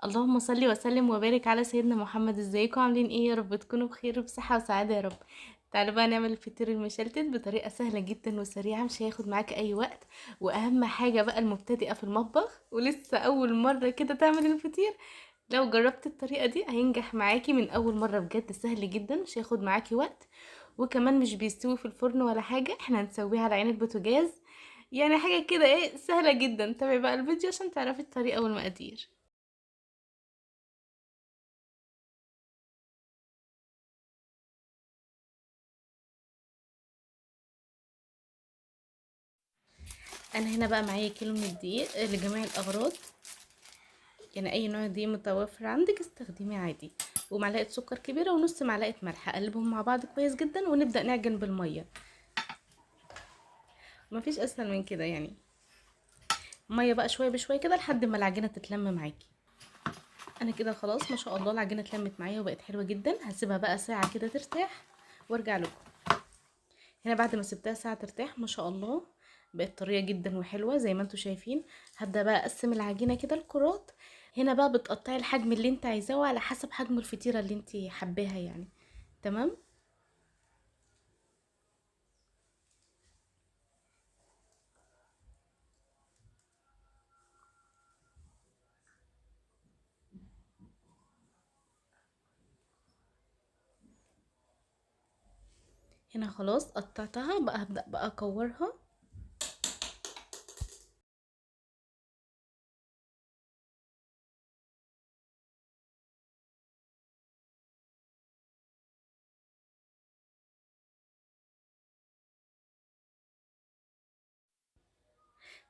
اللهم صل وسلم وبارك على سيدنا محمد. ازيكم عاملين ايه؟ يا رب تكونوا بخير وبصحة وسعادة يا رب. تعالوا بقى نعمل الفطير المشلتت بطريقة سهلة جدا وسريعة، مش هياخد معاك اي وقت. واهم حاجة بقى المبتدئة في المطبخ ولسه اول مرة كده تعمل الفطير، لو جربت الطريقة دي هينجح معاكي من اول مرة. بجد سهل جدا، مش هياخد معاكي وقت، وكمان مش بيستوي في الفرن ولا حاجة، احنا هنسويها على عين البوتاجاز. يعني حاجة كده ايه سهلة جدا. تابعي بقى الفيديو عشان تعرفي الطريقة والمقادير. انا هنا بقى معايا كيلو من الدقيق لجميع الاغراض، يعني اي نوع دقيق متوفر عندك استخدميه عادي، ومعلقه سكر كبيره ونص معلقه ملح. اقلبهم مع بعض كويس جدا ونبدا نعجن بالميه. مفيش اسهل من كده يعني. ميه بقى شويه بشويه كده لحد ما العجينه تتلم معاكي. انا كده خلاص ما شاء الله العجينه اتلمت معايا وبقت حلوه جدا. هسيبها بقى ساعه كده ترتاح وارجع لكم. هنا بعد ما سبتها ساعه ترتاح ما شاء الله بقت طريه جدا وحلوه زي ما انتم شايفين. هبدا بقى اقسم العجينه كده لكرات. هنا بقى بتقطعي الحجم اللي انت عايزاه على حسب حجم الفطيره اللي انت حباها يعني. تمام. هنا خلاص قطعتها بقى، هبدا بقى اكورها.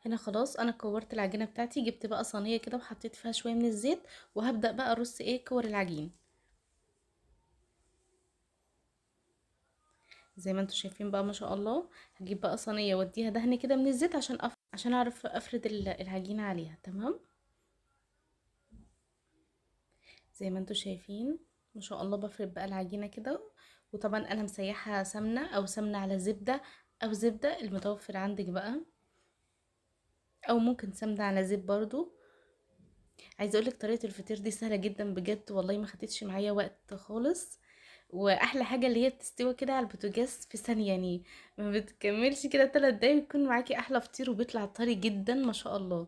هنا خلاص انا كورت العجينه بتاعتي، جبت بقى صينيه كده وحطيت فيها شويه من الزيت، وهبدا بقى ارص ايه كور العجين زي ما انتم شايفين بقى ما شاء الله. هجيب بقى صينيه واديها دهن كده من الزيت عشان عشان اعرف افرد العجينه عليها. تمام. زي ما انتم شايفين ما شاء الله بفرد بقى العجينه كده. وطبعا انا مسيحه سمنه او سمنه على زبده، او زبده المتوفر عندك بقى، او ممكن سمنه على زيت برضو. عايزه اقولك طريقه الفطير دي سهله جدا بجد والله، ما خدتش معايا وقت خالص. واحلى حاجه اللي هي بتستوي كده على البوتاجاز في ثانيه يعني، ما بتكملش كده 3 دقايق بيكون معاكي احلى فطير وبيطلع طري جدا ما شاء الله.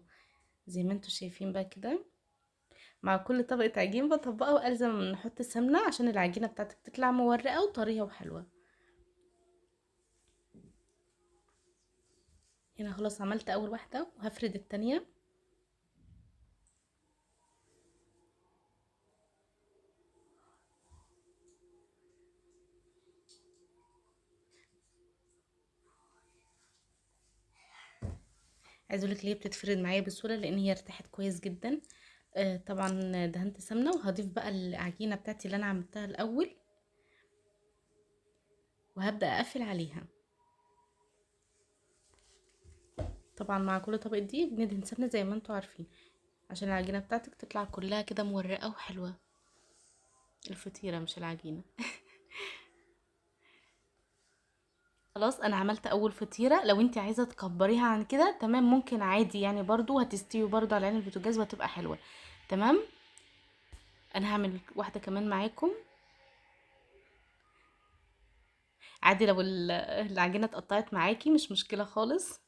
زي ما انتم شايفين بقى كده. مع كل طبقه عجين بطبقها والزم نحط سمنه عشان العجينه بتاعتك تطلع مورقه وطريه وحلوه. هنا خلاص عملت اول واحده وهفرد التانية. عايزه اقولك ليه بتتفرد معايا بسهوله، لان هي ارتاحت كويس جدا. طبعا دهنت سمنه، وهضيف بقى العجينه بتاعتي اللي انا عملتها الاول، وهبدا اقفل عليها. طبعا مع كل طبقه دي بندهن سمنه زي ما انتوا عارفين، عشان العجينه بتاعتك تطلع كلها كده مورقه وحلوه. الفطيره مش العجينه. خلاص انا عملت اول فطيره. لو انت عايزه تكبريها عن كده تمام ممكن عادي يعني، برضو هتستوي برضو على عين البوتاجاز وهتبقى حلوه. تمام. انا هعمل واحده كمان معاكم عادي. لو العجينه اتقطعت معاكي مش مشكله خالص.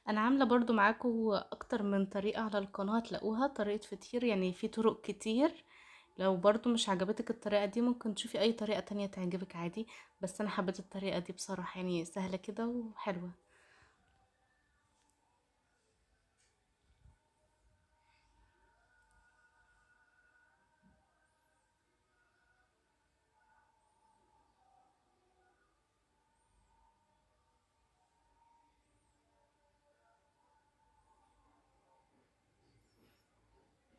انا عامله برضو معاكم اكتر من طريقه على القناه، تلاقوها طريقه فطير يعني، في طرق كتير. لو برضو مش عجبتك الطريقه دي ممكن تشوفي اي طريقه تانية تعجبك عادي، بس انا حبيت الطريقه دي بصراحه، يعني سهله كده وحلوه.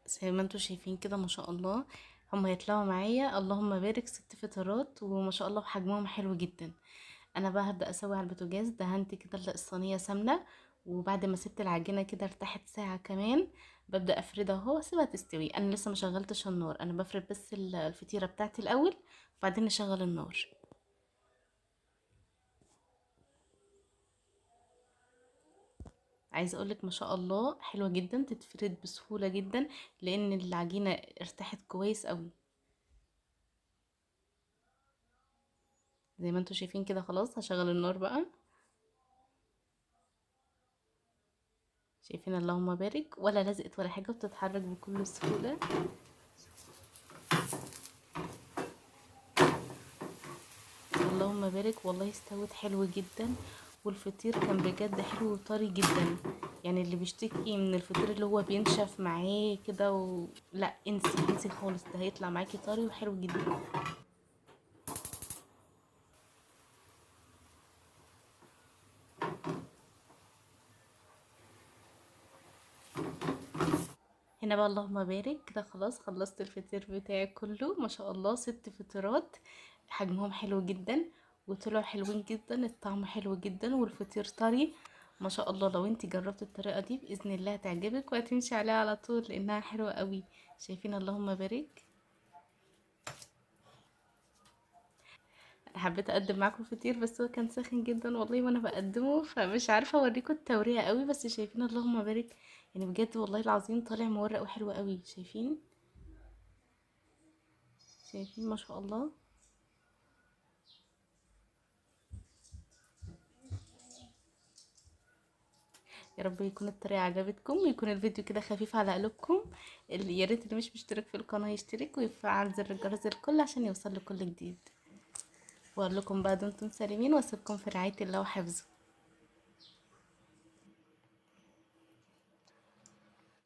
زي ما انتوا شايفين كده ما شاء الله، هم هيطلعوا معايا اللهم بارك 6 فطرات وما شاء الله وحجمهم حلو جدا. انا بقى هبدا اسوي على البوتاجاز. دهنت كده الصينيه سمنه، وبعد ما سبت العجينه كده ارتاحت ساعه كمان ببدا افردها اهو واسيبها تستوي. انا لسه ما شغلتش النار، انا بفرد بس الفطيره بتاعتي الاول وبعدين نشغل النار. عايزه اقولك ما شاء الله حلوه جدا، تتفرد بسهوله جدا لان العجينه ارتاحت كويس قوي. زي ما انتوا شايفين كده. خلاص هشغل النار بقى. شايفين؟ اللهم بارك، ولا لزقت ولا حاجه، بتتحرك بكل سهوله. اللهم بارك. والله استوت حلو جدا، والفطير كان بجد حلو وطري جدا. يعني اللي بيشتكي من الفطير اللي هو بينشف معاه كده لا، انسي انسي خالص، ده هيطلع معاكي طري وحلو جدا. هنا بقى اللهم بارك كده. خلاص خلصت الفطير بتاعي كله، ما شاء الله 6 فطيرات، حجمهم حلو جدا وطلعوا حلوين جدا، الطعم حلو جدا والفطير طري ما شاء الله. لو انتي جربت الطريقة دي بإذن الله هتعجبك وهتمشي عليها على طول لأنها حلوة قوي. شايفين؟ اللهم بارك. حبيت اقدم معاكم فطير بس هو كان ساخن جدا والله وانا بقدمه، فمش عارفه اوريكم التوريه قوي، بس شايفين؟ اللهم بارك. يعني بجد والله العظيم طالع مورق وحلو قوي. شايفين؟ شايفين ما شاء الله. يا رب يكون الطريقه عجبتكم ويكون الفيديو كده خفيف على قلوبكم. اللي يا ريت اللي مش مشترك في القناه يشترك ويفعل زر الجرس الكل عشان يوصل لكل جديد. واقول لكم بقى دمتم سالمين واسيبكم في رعايه الله وحفظه.